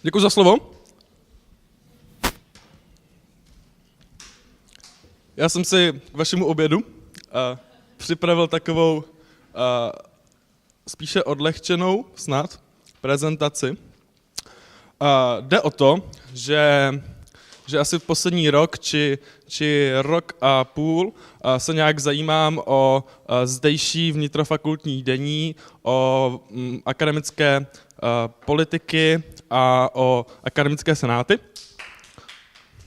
Děkuji za slovo. Já jsem si k vašemu obědu připravil takovou spíše odlehčenou snad prezentaci. Jde o to, že asi v poslední rok či rok a půl se nějak zajímám o zdejší vnitrofakultní dění, o akademické politiky a o akademické senáty.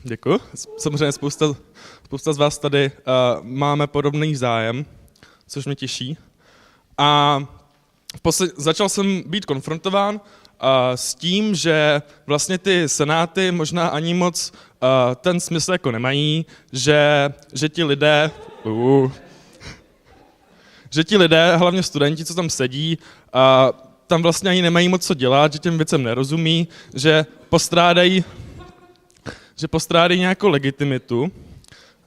Děkuji. Samozřejmě spousta z vás tady máme podobný zájem, což mě těší. A začal jsem být konfrontován s tím, že vlastně ty senáty možná ani moc ten smysl jako nemají, že ti lidé, hlavně studenti, co tam sedí, tam vlastně ani nemají moc co dělat, že těm věcem nerozumí, že postrádají nějakou legitimitu.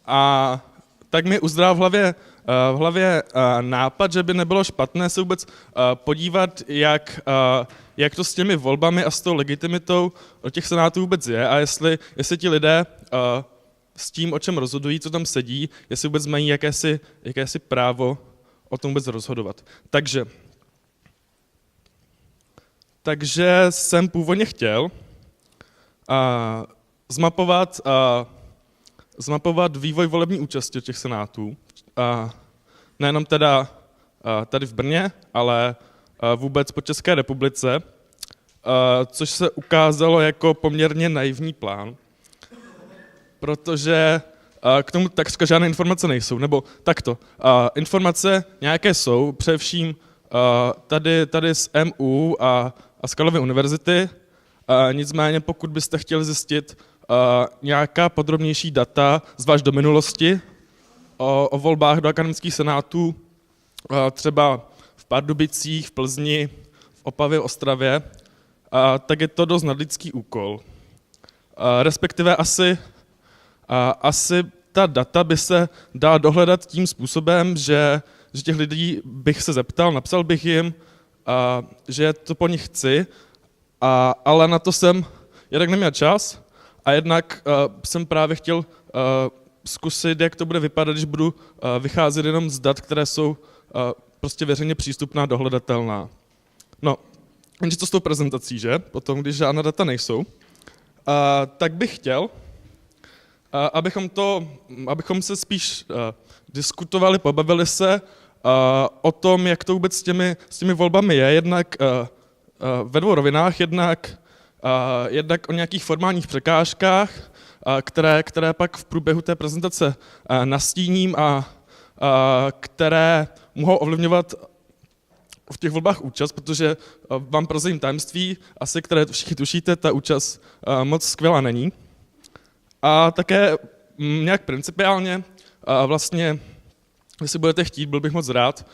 A tak mi uzdrál v hlavě nápad, že by nebylo špatné se vůbec podívat, jak to s těmi volbami a s tou legitimitou od těch senátů vůbec je a jestli ti lidé s tím, o čem rozhodují, co tam sedí, jestli vůbec mají jakési právo o tom vůbec rozhodovat. Takže jsem původně chtěl zmapovat vývoj volební účasti těch senátů, nejenom teda tady v Brně, ale vůbec po České republice, což se ukázalo jako poměrně naivní plán, protože k tomu takřka žádné informace nejsou, nebo takto. Informace nějaké jsou, především tady z MU a z Karlovy univerzity, nicméně pokud byste chtěli zjistit nějaká podrobnější data, zvlášť do minulosti, o volbách do akademických senátů, třeba v Pardubicích, v Plzni, v Opavě, Ostravě, tak je to dost nadlidský úkol. Respektive asi ta data by se dala dohledat tím způsobem, že těch lidí bych se zeptal, napsal bych jim, že to po nich chci, ale na to jsem jednak neměl čas a jednak jsem právě chtěl zkusit, jak to bude vypadat, když budu vycházet jenom z dat, které jsou prostě veřejně přístupná, dohledatelná. No, jenže co s tou prezentací, že? Potom, když žádná data nejsou, tak bych chtěl, abychom se spíš diskutovali, pobavili se o tom, jak to vůbec s těmi volbami je, jednak ve dvou rovinách, jednak o nějakých formálních překážkách, které pak v průběhu té prezentace nastíním a které mohou ovlivňovat v těch volbách účast, protože vám prozradím tajemství, asi které všichni tušíte, ta účast moc skvělá není. A také nějak principiálně, vlastně, jestli budete chtít, byl bych moc rád,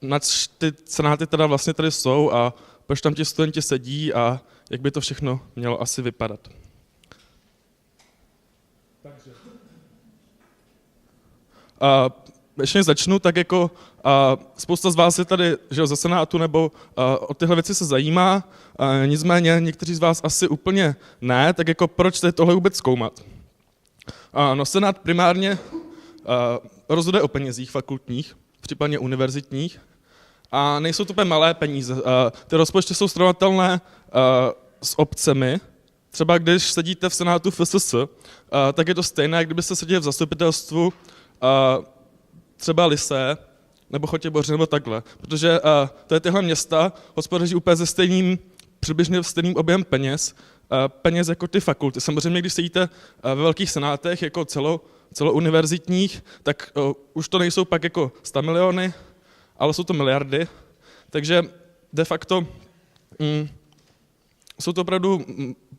nač ty senáty teda vlastně tady jsou a proč tam ti studenti sedí a jak by to všechno mělo asi vypadat. Takže. Ještě začnu, tak jako spousta z vás je tady, že ze senátu nebo o tyhle věci se zajímá, nicméně někteří z vás asi úplně ne, tak jako proč tady tohle vůbec zkoumat? No senát primárně rozhoduje o penězích fakultních, případně univerzitních, a nejsou to úplně malé peníze. Ty rozpočty jsou srovnatelné s obcemi. Třeba když sedíte v senátu FSS, tak je to stejné, jak kdybyste seděli v zastupitelstvu třeba Lysé, nebo Chotěboře, nebo takhle. Protože tyhle města hospodaří úplně přibližně stejným objem peněz jako ty fakulty. Samozřejmě, když sedíte ve velkých senátech, jako celouniverzitních, tak už to nejsou pak jako 100 miliony, ale jsou to miliardy. Takže de facto jsou to opravdu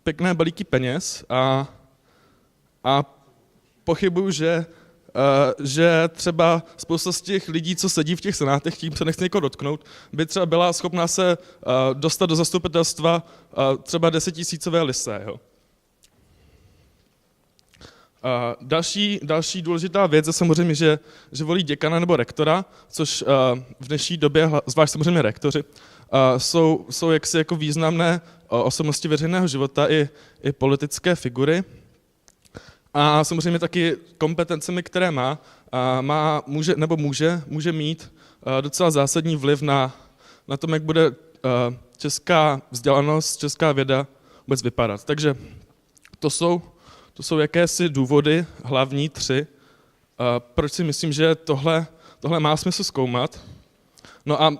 pěkné balíky peněz a pochybuju, že třeba spousta z těch lidí, co sedí v těch senátech, tím se nechce někoho dotknout, by třeba byla schopná se dostat do zastupitelstva třeba 10 000 Lysé. Jo. Další důležitá věc je samozřejmě, že volí děkana nebo rektora, což v dnešní době, zvlášť samozřejmě rektoři, jsou jaksi jako významné osobnosti veřejného života i politické figury. A samozřejmě taky kompetencemi, které může mít docela zásadní vliv na tom, jak bude česká vzdělanost, česká věda vůbec vypadat. Takže to jsou jakési důvody, hlavní 3, proč si myslím, že tohle má smysl zkoumat. No a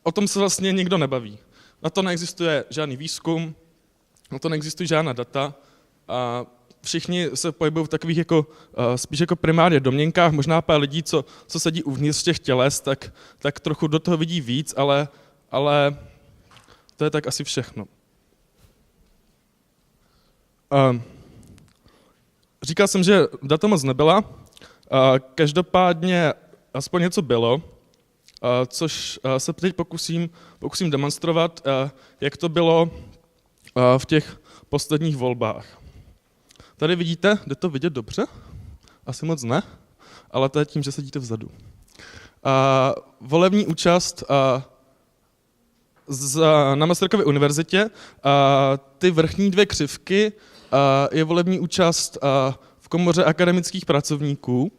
o tom se vlastně nikdo nebaví. Na to neexistuje žádný výzkum, na to neexistují žádná data. A všichni se pohybují v takových spíš jako primárně domněnkách, možná pár lidí, co sedí uvnitř těch těles, tak trochu do toho vidí víc, ale to je tak asi všechno. Říkal jsem, že data moc nebyla, každopádně aspoň něco bylo, což se teď pokusím demonstrovat, jak to bylo v těch posledních volbách. Tady vidíte, jde to vidět dobře? Asi moc ne, ale to je tím, že sedíte vzadu. Volební účast na Masarykově univerzitě, ty vrchní 2 křivky je volební účast v komoře akademických pracovníků.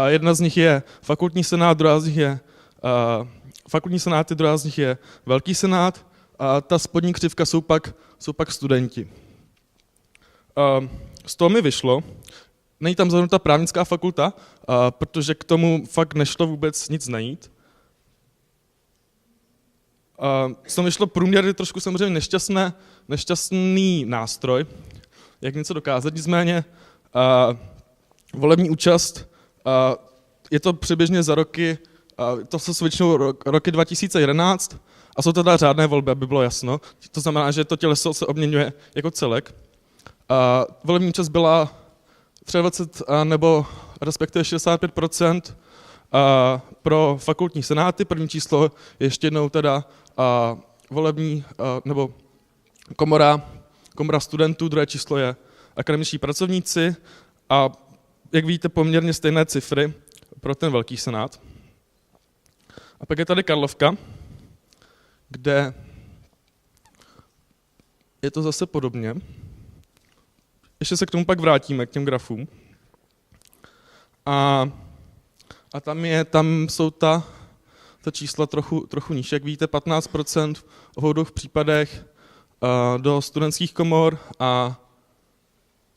Jedna z nich je fakultní senát, druhá z nich je fakultní senáty, druhá z nich je velký senát a ta spodní křivka jsou pak studenti. Z toho mi vyšlo, není tam zahrnuta právnická fakulta, protože k tomu fakt nešlo vůbec nic najít. Z toho vyšlo průměr je trošku samozřejmě nešťastný nástroj, jak něco dokázat, nicméně volební účast, je to přibližně za roky, to jsou většinou roky 2011 a jsou to teda řádné volby, aby bylo jasno. To znamená, že to těleso se obměňuje jako celek. Volební účast byla 23 nebo respektive 65% pro fakultní senáty. První číslo je ještě jednou teda volební nebo komora studentů, druhé číslo je akademičtí pracovníci a jak vidíte poměrně stejné cifry pro ten velký senát. A pak je tady Karlovka, kde je to zase podobně. Ještě se k tomu pak vrátíme, k těm grafům. A tam jsou ta čísla trochu níž. Jak vidíte, 15% v obou případech do studentských komor a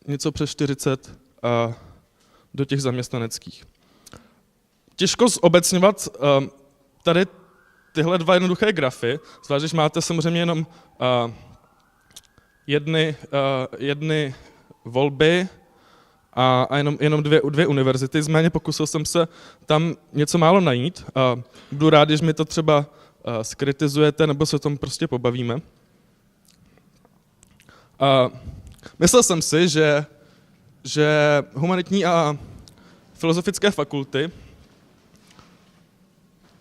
něco přes 40 do těch zaměstnaneckých. Těžko zobecňovat tady tyhle 2 jednoduché grafy, zvlášť, když máte samozřejmě jenom jedny volby a jenom dvě univerzity, nicméně pokusil jsem se tam něco málo najít. Budu rád, když mi to třeba skritizujete, nebo se o tom prostě pobavíme. Myslel jsem si, že humanitní a filozofické fakulty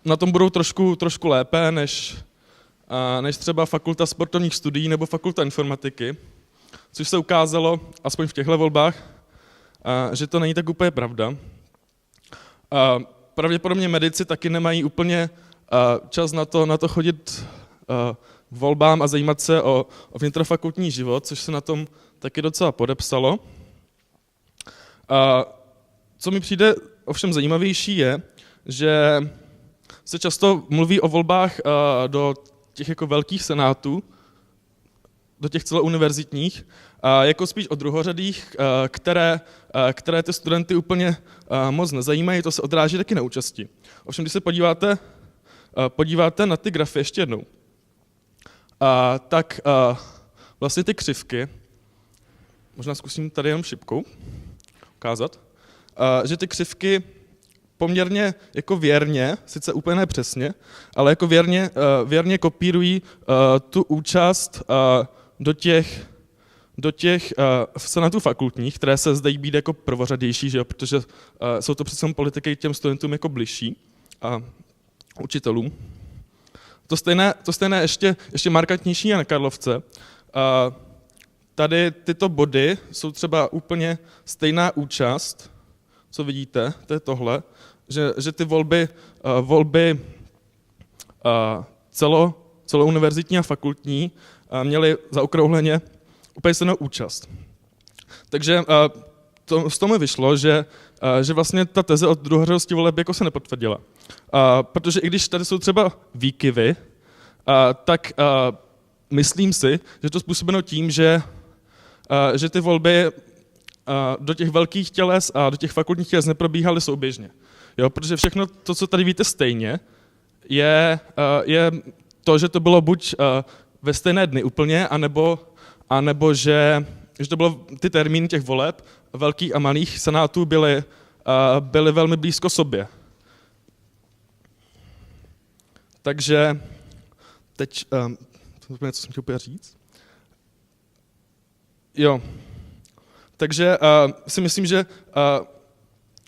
na tom budou trošku lépe než třeba fakulta sportovních studií nebo fakulta informatiky, což se ukázalo, aspoň v těchto volbách, že to není tak úplně pravda. Pravděpodobně medici taky nemají úplně čas na to chodit k volbám a zajímat se o vnitrofakultní život, což se na tom taky docela podepsalo. Co mi přijde ovšem zajímavější je, že se často mluví o volbách do těch jako velkých senátů, do těch celouniverzitních, jako spíš o druhořadých, které ty studenty úplně moc nezajímají, to se odráží taky na účasti. Ovšem, když se podíváte na ty grafy ještě jednou, tak vlastně ty křivky, možná zkusím tady jenom šipkou ukázat, že ty křivky poměrně jako věrně, sice úplně ne přesně, ale jako věrně kopírují tu účast do těch senátů fakultních, které se zdají být jako prvořadější, že jo, protože jsou to přece politiky těm studentům jako bližší a učitelům. To stejné ještě markantnější je na Karlovce. Tady tyto body jsou třeba úplně stejná účast, co vidíte, to je tohle, že ty volby celouniverzitní a fakultní měli zaokrouhleně úplně stejnou účast. Takže z toho mi vyšlo, že vlastně ta teze o druhořadosti voleb jako se nepotvrdila. Protože i když tady jsou třeba výkyvy, tak myslím si, že to způsobeno tím, že ty volby do těch velkých těles a do těch fakultních těles neprobíhaly souběžně. Jo, protože všechno to, co tady víte stejně, je to, že to bylo buď ve stejné dny úplně, anebo že to bylo ty termíny těch voleb, velkých a malých senátů byly velmi blízko sobě. Takže teď, co jsem chtěl úplně říct? Jo, takže si myslím, že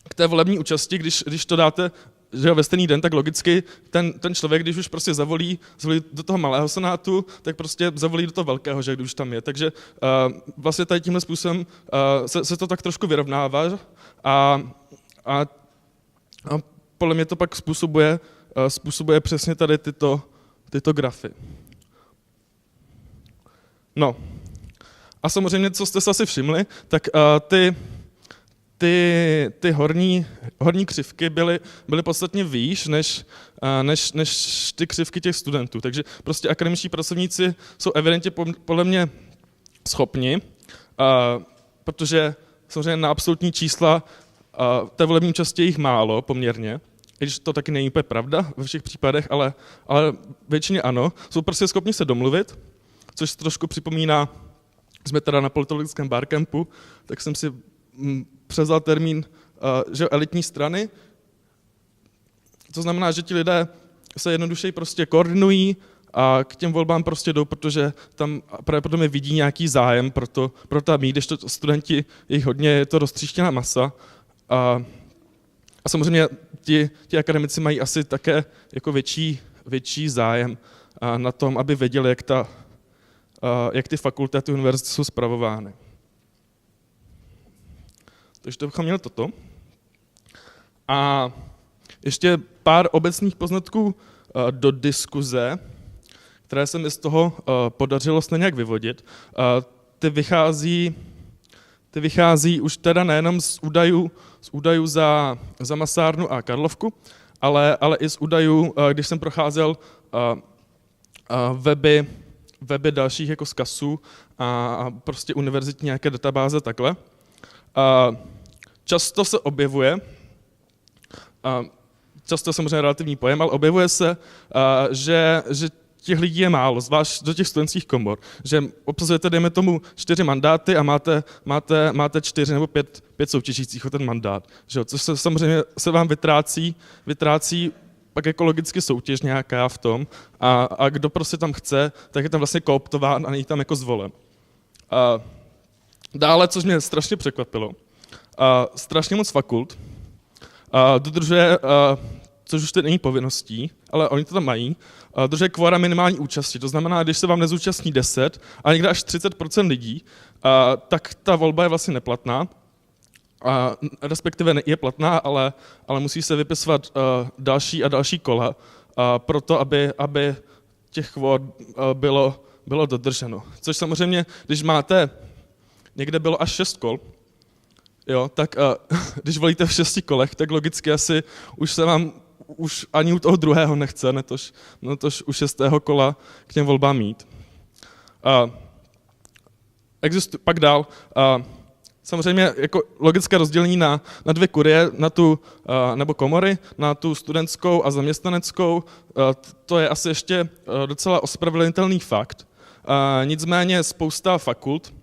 k té volební účasti, když to dáte že ve stejný den, tak logicky ten člověk, když už prostě zavolí do toho malého senátu, tak prostě zavolí do toho velkého, že když už tam je. Takže vlastně tady tímhle způsobem se to tak trošku vyrovnává a podle mě to pak způsobuje přesně tady tyto grafy. No. A samozřejmě, co jste se asi všimli, tak ty horní křivky byly podstatně výš než ty křivky těch studentů. Takže prostě akademičtí pracovníci jsou evidentně podle mě schopni, protože samozřejmě na absolutní čísla té volební účasti je jich málo poměrně, i když to taky není úplně pravda ve všech případech, ale většině ano, jsou prostě schopni se domluvit, což trošku připomíná, jsme teda na politologickém barcampu, tak jsem si převzal termín, že elitní strany. To znamená, že ti lidé se jednodušeji prostě koordinují a k těm volbám prostě jdou, protože tam pravděpodobně vidí nějaký zájem pro to mít, když to studenti, jich hodně, je to roztříštěná masa. A samozřejmě ti akademici mají asi také jako větší zájem na tom, aby věděli, jak ty fakulty a ty univerzity jsou spravovány. Takže to bychom měli toto. A ještě pár obecných poznatků do diskuze, které se mi z toho podařilo se nějak vyvodit. Ty vychází už teda nejenom z údajů za Masárnu a Karlovku, ale i z údajů, když jsem procházel weby dalších jako z KASů a prostě univerzitní nějaké databáze takhle. Často se objevuje, často je samozřejmě relativní pojem, ale objevuje se, že těch lidí je málo, zvlášť do těch studentských komor, že obsazujete, dejme tomu, 4 mandáty a máte 4 nebo 5 soutěžících o ten mandát, že? Což se samozřejmě se vám vytrácí pak ekologicky soutěž nějaká v tom a kdo prostě tam chce, tak je tam vlastně kooptován a není tam jako zvolen. Dále, což mě strašně překvapilo, strašně moc fakult dodržuje, což už teď není povinností, ale oni to tam mají, dodržuje kvóra minimální účasti. To znamená, když se vám nezúčastní 10 a někde až 30% lidí, tak ta volba je vlastně neplatná. Respektive je platná, ale musí se vypisovat další a další kola proto, aby těch kvót bylo dodrženo. Což samozřejmě, když máte, někde bylo až 6 kol, jo, tak když volíte v 6 kolech, tak logicky asi už se vám už ani u toho druhého nechce, natož u 6. kola k těm volbám mít. Pak dál. Samozřejmě jako logické rozdělení na 2 kurie, nebo komory, na tu studentskou a zaměstnaneckou, to je asi ještě docela ospravedlnitelný fakt. Nicméně spousta fakult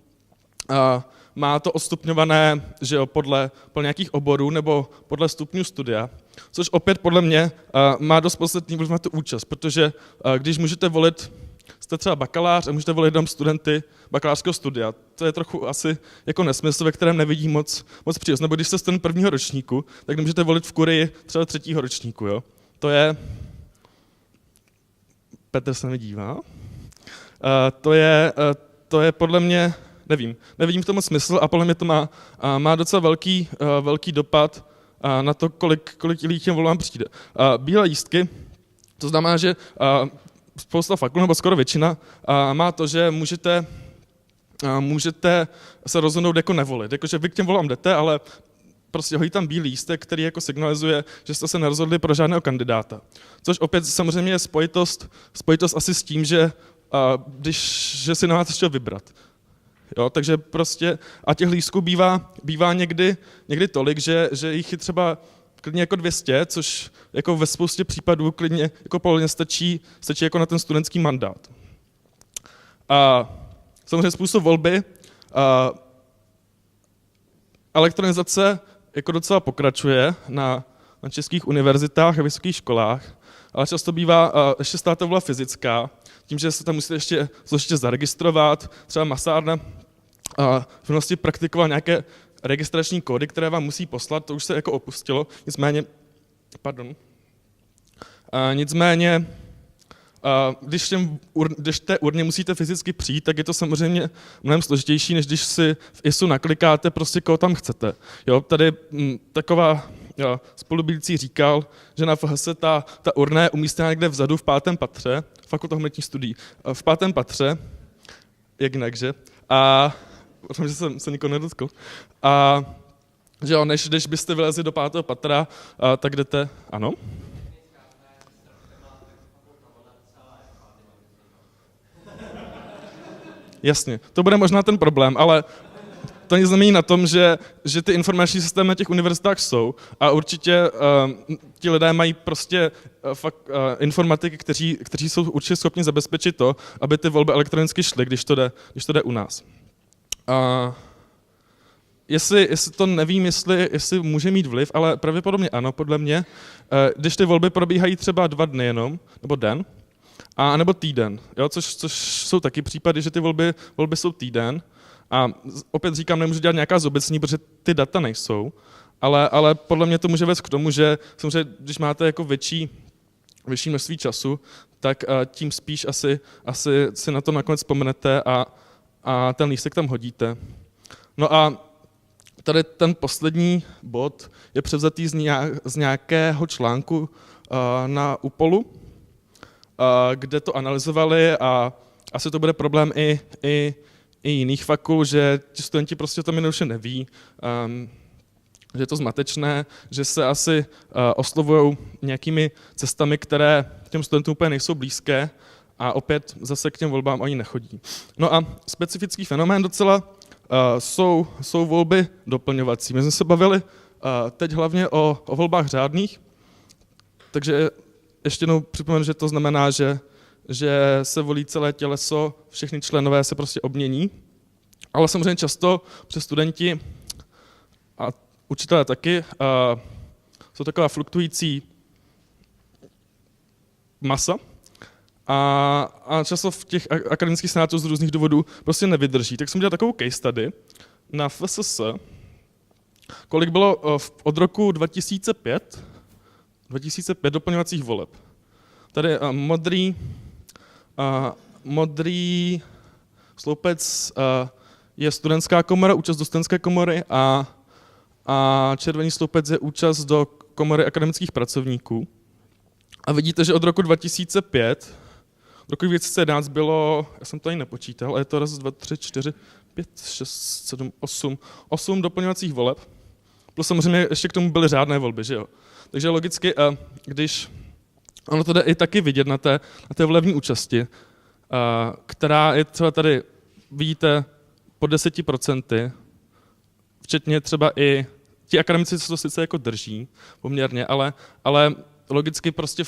má to odstupňované, že jo, podle nějakých oborů nebo podle stupňů studia, což opět podle mě má dost podstatný vliv na tu účast, protože když můžete volit, jste třeba bakalář a můžete volit jenom studenty bakalářského studia, to je trochu asi jako nesmysl, ve kterém nevidím moc přínos. Nebo když jste student 1. ročníku, tak nemůžete volit v kurii třeba 3. ročníku, jo. To je... Petr se mi dívá. To je podle mě... Nevidím v tom moc smysl a podle mě to má docela velký dopad na to, kolik lidí těm volbám přijde. Bílé lístky, to znamená, že spousta fakult, nebo skoro většina, má to, že můžete se rozhodnout jako nevolit. Jakože vy k těm volám jdete, ale prostě hojí tam bílý lístek, který jako signalizuje, že jste se nerozhodli pro žádného kandidáta. Což opět samozřejmě je spojitost asi s tím, že že si nemáte z čeho vybrat. Jo, takže prostě, a těch lístků bývá někdy tolik, že jich je třeba klidně jako 200, což jako ve spoustě případů klidně jako polovně stačí jako na ten studentský mandát. A samozřejmě způsob volby, elektronizace jako docela pokračuje na českých univerzitách a vysokých školách, ale často bývá ještě stále ta volba fyzická, tím, že se tam musíte ještě složitě zaregistrovat, třeba masárna v minulosti praktikoval nějaké registrační kódy, které vám musí poslat, to už se jako opustilo, nicméně, když té urně musíte fyzicky přijít, tak je to samozřejmě mnohem složitější, než když si v ISu naklikáte prostě, koho tam chcete. Jo, tady taková spolubydlící říkal, že na FHS ta urna je umístěna někde vzadu v 5. patře, Fakulta humanitních studií, v 5. patře, jak jinak, že? A protože jsem se nikoho nedotkl. A že jo, než byste vylezli do 5. patra, tak jdete, ano? Jasně, to bude možná ten problém, ale to nic nemění na tom, že ty informační systémy na těch univerzitách jsou a určitě ti lidé mají prostě informatiky, kteří jsou určitě schopni zabezpečit to, aby ty volby elektronicky šly, když to jde u nás. Jestli to nevím, jestli může mít vliv, ale pravděpodobně ano, podle mě, když ty volby probíhají třeba 2 dny jenom, nebo den, a nebo týden, jo, což jsou taky případy, že ty volby jsou týden. A opět říkám, nemůžu dělat nějaká zobecní, protože ty data nejsou, ale podle mě to může vést k tomu, že samozřejmě, když máte jako větší množství času, tak tím spíš asi si na to nakonec vzpomenete a ten lístek tam hodíte. No a tady ten poslední bod je převzatý z nějakého článku na UPOLu, kde to analyzovali a asi to bude problém i jiných fakult, že ti studenti prostě o tom jednoduše neví, že je to zmatečné, že se asi oslovují nějakými cestami, které těm studentům úplně nejsou blízké a opět zase k těm volbám oni nechodí. No a specifický fenomén docela jsou volby doplňovací. My jsme se bavili teď hlavně o volbách řádných, takže ještě jednou připomenu, že to znamená, že se volí celé těleso, všechny členové se prostě obmění, ale samozřejmě často přes studenti a učitelé taky jsou taková fluktující masa a často v těch akademických senátů z různých důvodů prostě nevydrží. Tak jsem dělal takovou case study na FSS, kolik bylo od roku 2005 doplňovacích voleb. Tady modrý sloupec je studentská komora, účast do studentské komory a červený sloupec je účast do komory akademických pracovníků. A vidíte, že od roku 2005 do roku 2011 bylo, já jsem to ani nepočítal, ale je to 1, 2, 3, 4, 5, 6, 7, 8 doplňovacích voleb. Plus samozřejmě ještě k tomu byly řádné volby, že jo. Takže logicky, když ono to jde i taky vidět na té volební účasti, která je třeba tady, vidíte, po 10%, včetně třeba i ti akademici se to sice jako drží poměrně, ale logicky prostě,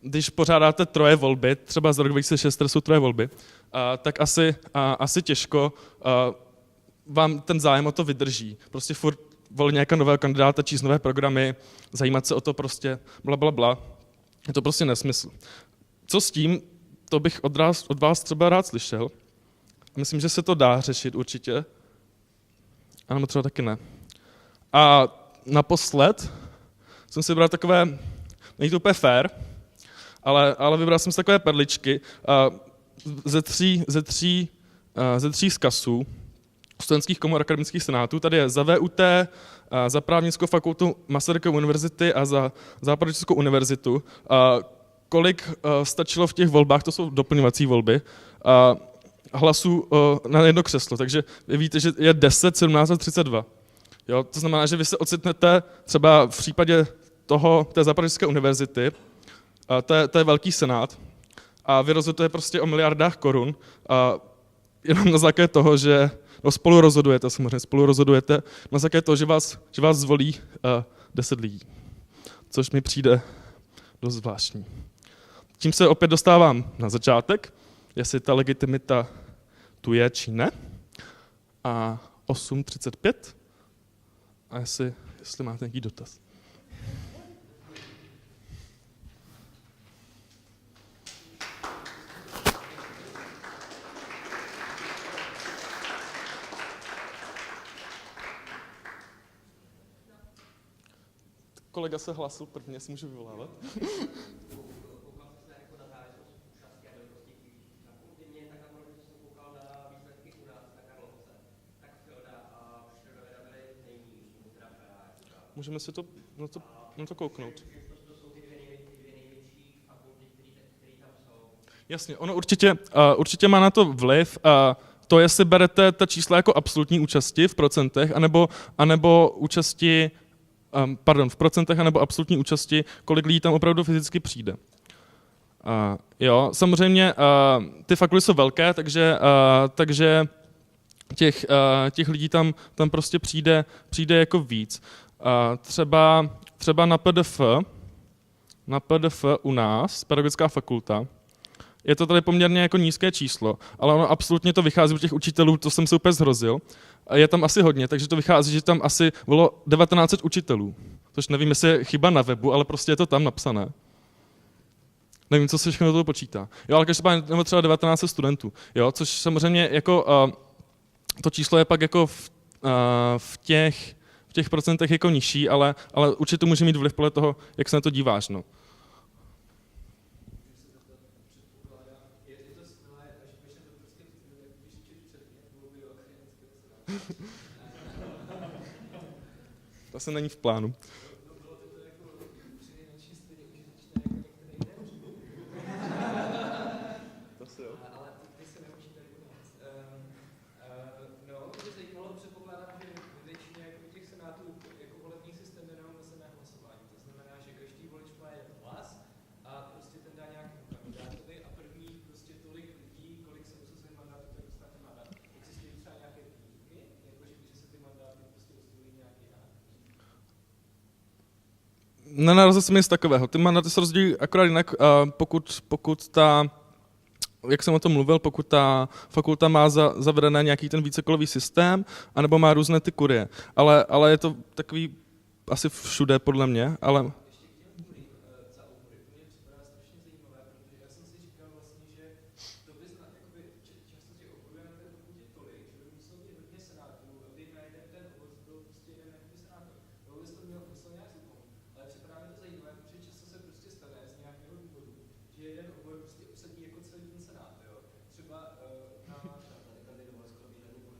když pořádáte 3 volby, třeba z roku 2006 jsou 3 volby, tak asi těžko vám ten zájem o to vydrží. Prostě furt volit nějakého nového kandidáta, číst nové programy, zajímat se o to prostě blablabla. Je to prostě nesmysl. Co s tím, to bych od vás třeba rád slyšel. Myslím, že se to dá řešit určitě. Ano, třeba taky ne. A naposled jsem si vybral takové, není to úplně fair, ale vybral jsem si takové perličky ze tří vzkazů studentských komor akademických senátů. Tady je za VUT, za právnickou fakultu Masarykovy univerzity a za Západočeskou univerzitu. kolik stačilo v těch volbách, to jsou doplňovací volby, hlasů na jedno křeslo. Takže vy víte, že je 10, 17 a 32. Jo? To znamená, že vy se ocitnete třeba v případě té Západočeské univerzity, to je velký senát, a vy rozhodujete prostě o miliardách korun, jenom na základě toho, že spolu rozhodujete na základě toho, že vás zvolí 10 lidí. Což mi přijde dost zvláštní. Tím se opět dostávám na začátek, jestli ta legitimita tu je, či ne. A 8:35. A jestli máte nějaký dotaz. Kolega se hlásil prvně, jestli můžu vyvolávat. Můžeme si to na to kouknout. Jasně, ono určitě má na to vliv. To, jestli berete ta čísla jako absolutní účasti v procentech, anebo účasti, v procentech, anebo absolutní účasti, kolik lidí tam opravdu fyzicky přijde. Jo, samozřejmě ty fakulty jsou velké, takže těch lidí tam prostě přijde jako víc. Třeba na PDF u nás, pedagogická fakulta, je to tady poměrně jako nízké číslo, ale ono absolutně to vychází u těch učitelů, to jsem se úplně zhrozil. Je tam asi hodně, takže to vychází, že tam asi bylo 1900 učitelů. Což nevím, jestli je chyba na webu, ale prostě je to tam napsané. Nevím, co se všechno do toho počítá. Jo, ale každopádně nebo třeba 1900 studentů, jo, což samozřejmě jako to číslo je pak jako v těch procentech jako nižší, ale určitě to může mít vliv podle toho, jak se na to díváš. No. To se není v plánu. Nenarazil jsem nic takového. Ty mandáty se rozdělí akorát jinak, pokud ta, jak jsem o tom mluvil, pokud ta fakulta má zavedené nějaký ten vícekolový systém, anebo má různé ty kurie. Ale je to takový asi všude podle mě, ale...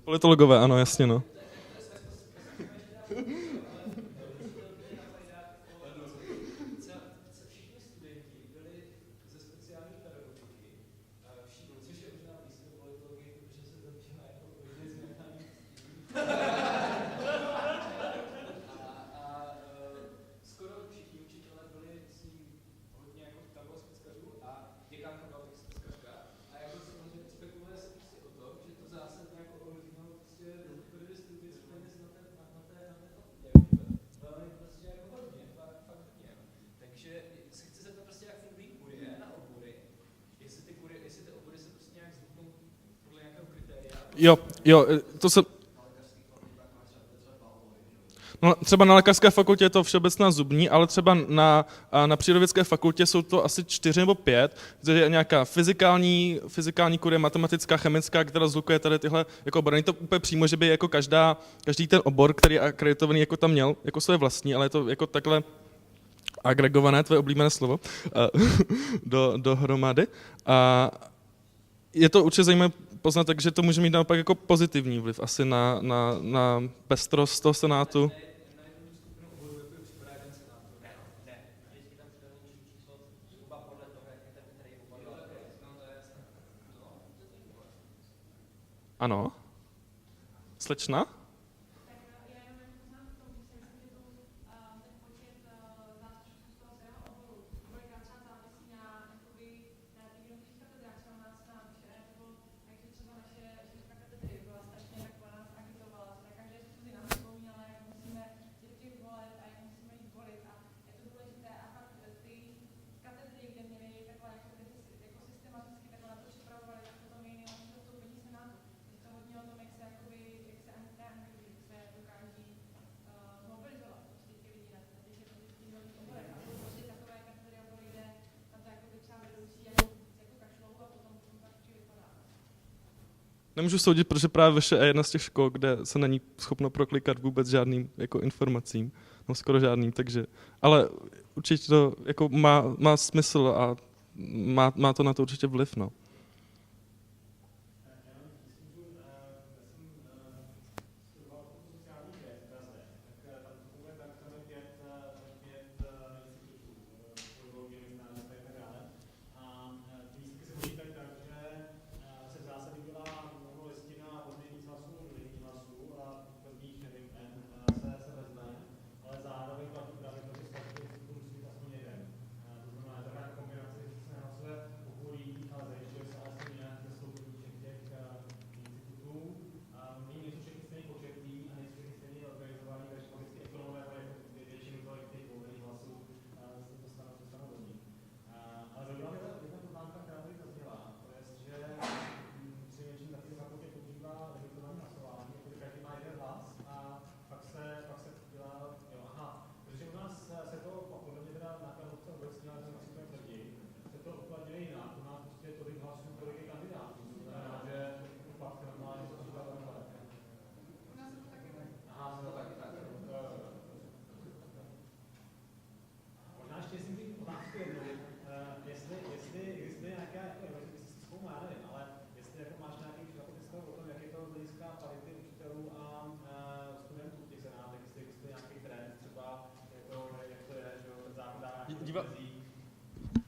Politologové, ano, jasně, no. Jo, to se... No, třeba na lékařské fakultě je to všeobecná zubní, ale třeba na přírodovědské fakultě jsou to asi 4 nebo 5, kde je nějaká fyzikální kurie, matematická, chemická, která zlukuje tady tyhle jako obory. Není to úplně přímo, že by jako každý ten obor, který je akreditovaný, jako tam měl, jako své vlastní, ale je to jako takhle agregované, tvoje oblíbené slovo, dohromady. Je to určitě zajímavé poznatek, že to může mít naopak jako pozitivní vliv asi na pestrost toho senátu. Ano. Slečna? Nemůžu soudit, protože právě vaše je jedna z těch škol, kde se není schopno proklikat vůbec žádným jako informacím, no skoro žádným, takže, ale určitě to jako má smysl a má to na to určitě vliv, no.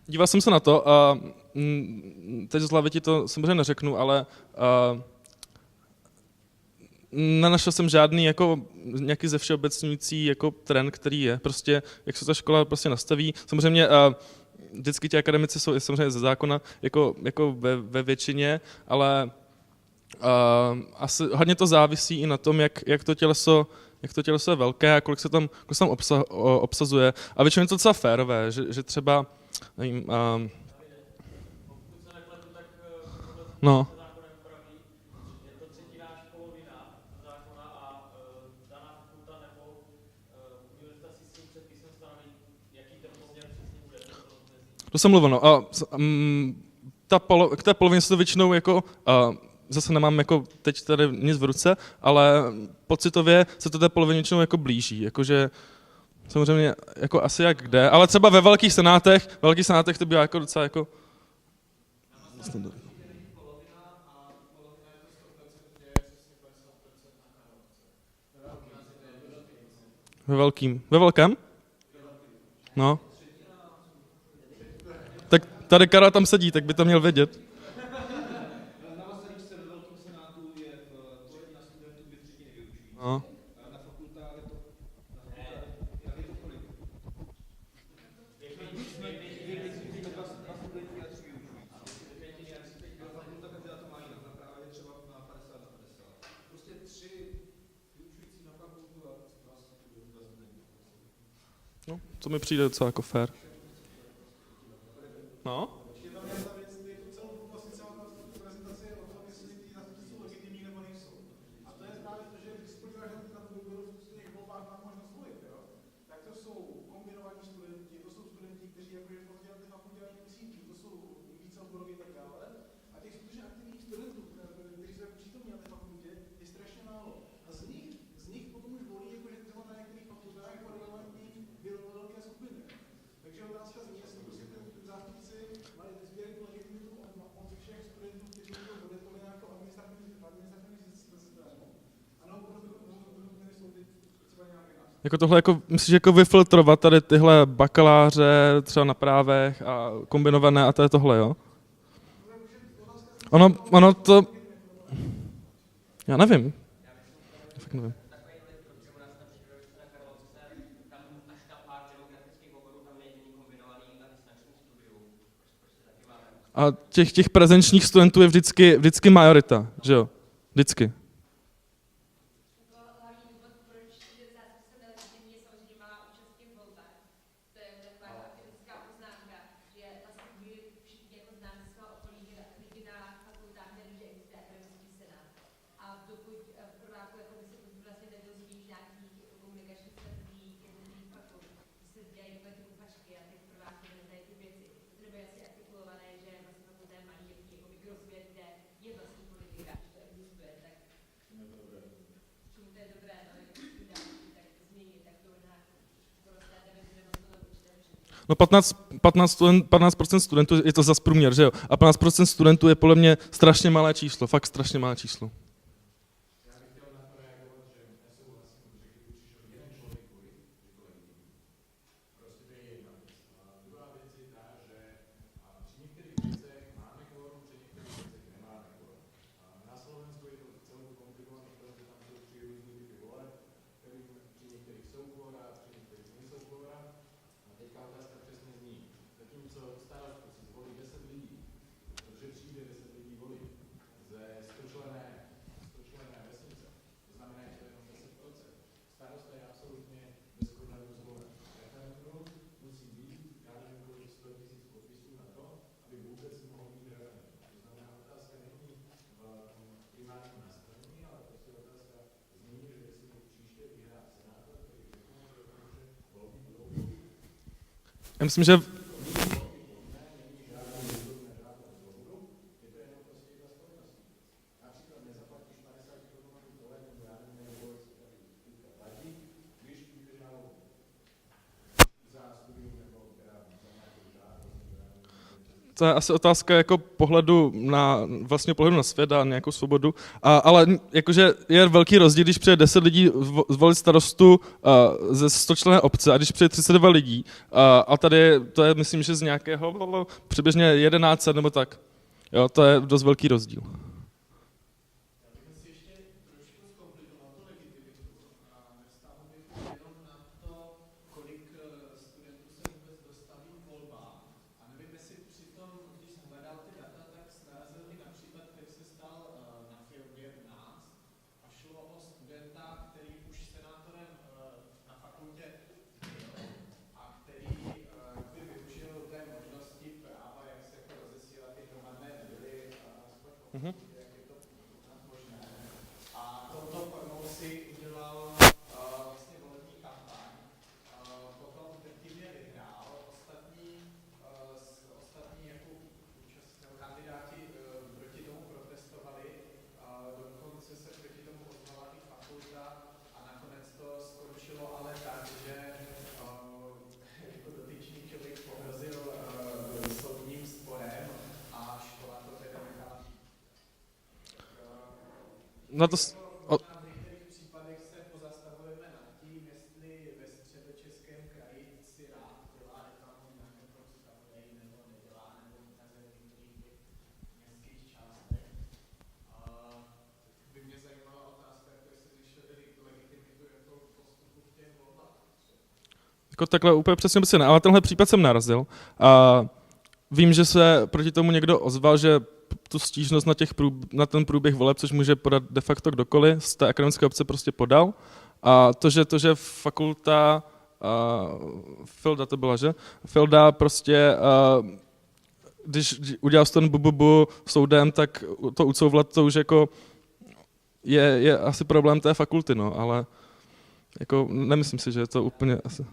Díval jsem se na to a teď z hlavy ti to samozřejmě neřeknu, ale nenašel jsem žádný jako nějaký zevšeobecňující jako trend, který je. Prostě, jak se ta škola prostě nastaví. Samozřejmě vždycky ti akademici jsou samozřejmě ze zákona jako ve většině, ale asi hodně to závisí i na tom, jak to těleso je velké a kolik se tam obsazuje. A většinou je to docela férové, že třeba nevím, no. To jsem mluvil, no. K té polovině se to většinou jako, zase nemám jako teď tady nic v ruce, ale pocitově se to té polovině většinou jako blíží, jakože samozřejmě jako asi jak kde, ale třeba ve velkých senátech to bývá jako docela jako... Ve velkém? No. Tak tady Karel tam sedí, tak by to měl vědět. No. No, to mi přijde docela jako fér. No? Jako tohle, jako, myslíš, jako vyfiltrovat tady tyhle bakaláře třeba na právech a kombinované a to je tohle, jo? Ono to... Já nevím. Fakt nevím. A těch prezenčních studentů je vždycky majorita, že jo? Vždycky. No 15% studentů je to zas průměr, že jo? A 15% studentů je podle mě strašně malé číslo, fakt strašně malé číslo. Já myslím, že to je asi otázka jako pohledu na svět a nějakou svobodu, ale jakože je velký rozdíl, když přijde 10 lidí zvolit starostu ze 100členné obce a když přijde 32 lidí a tady to je, myslím, že z nějakého přibližně 11 nebo tak. Jo, to je dost velký rozdíl. Na to, jako takhle úplně přesně by si ne, ale tenhle případ jsem narazil. A vím, že se proti tomu někdo ozval, že tu stížnost na ten průběh voleb, což může podat de facto kdokoliv, z té akademické obce prostě podal. A to, že fakulta, Filda to byla, že? Filda prostě, když udělal ten bububu soudem, tak to ucouvlat to už jako je asi problém té fakulty, no, ale jako nemyslím si, že je to úplně asi...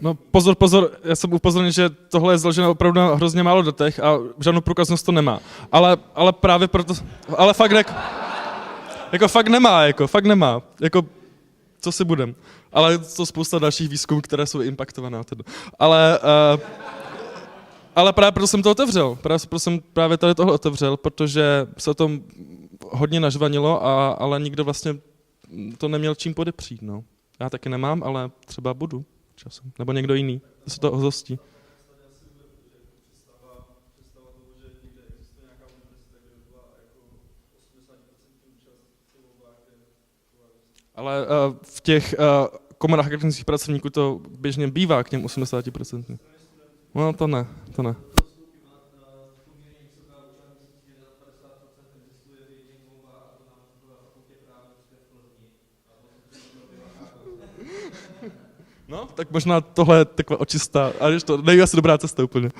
No pozor, já jsem upozornil, že tohle je založeno opravdu na hrozně málo datech a žádnou průkaznost to nemá. Ale právě proto, ale fakt fakt nemá, jako co si budem. Ale to spousta dalších výzkumů, které jsou impaktované. Teda. Ale právě proto jsem to otevřel, proto jsem právě tady tohle otevřel, protože se o tom hodně nažvanilo, ale nikdo vlastně to neměl čím podepřít. No. Já taky nemám, ale třeba budu časem, nebo někdo jiný, kdo se toho zhostí. Ale v těch komorách akademických pracovníků to běžně bývá k těm 80%. No to ne. No, tak možná tohle je taková očistá, ale to není asi dobrá cesta úplně.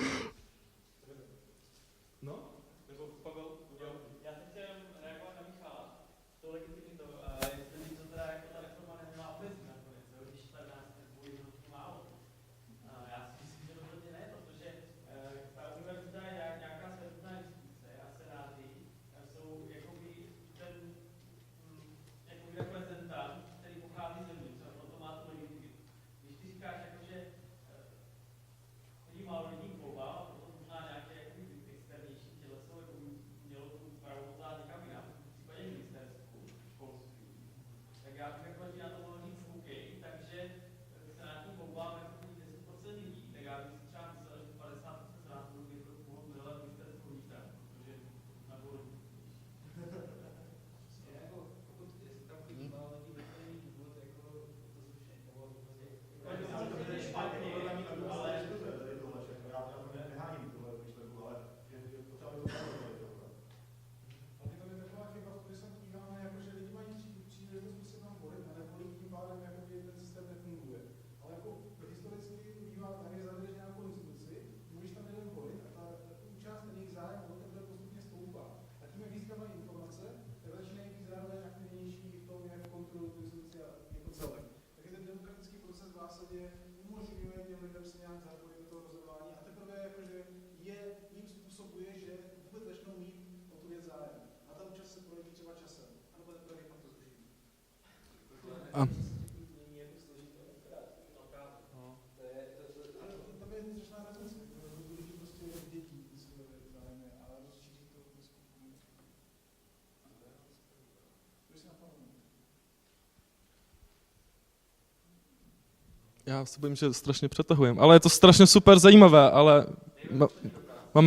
Já se bojím, že strašně přetahujeme, ale je to strašně super zajímavé, ale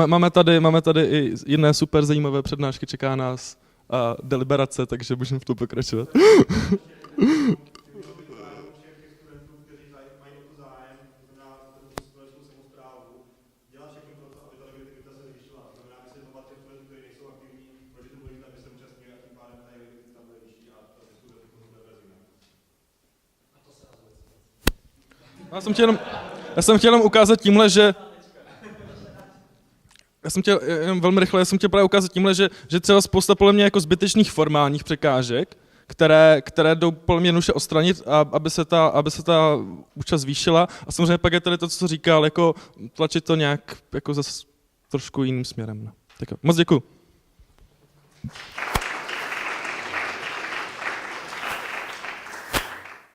máme tady i jiné super zajímavé přednášky, čeká nás deliberace, takže můžeme v tom pokračovat. Já jsem chtěl jenom ukázat tímhle, že já jsem chtěl právě ukázat tímhle, že třeba spousta podle mě jako zbytečných formálních překážek, které jdou podle mě jednoduše odstranit, aby se ta účast zvýšila. A samozřejmě pak je tady to, co říkal, jako tlačit to nějak jako zase trošku jiným směrem. No. Tak jo, moc děkuju.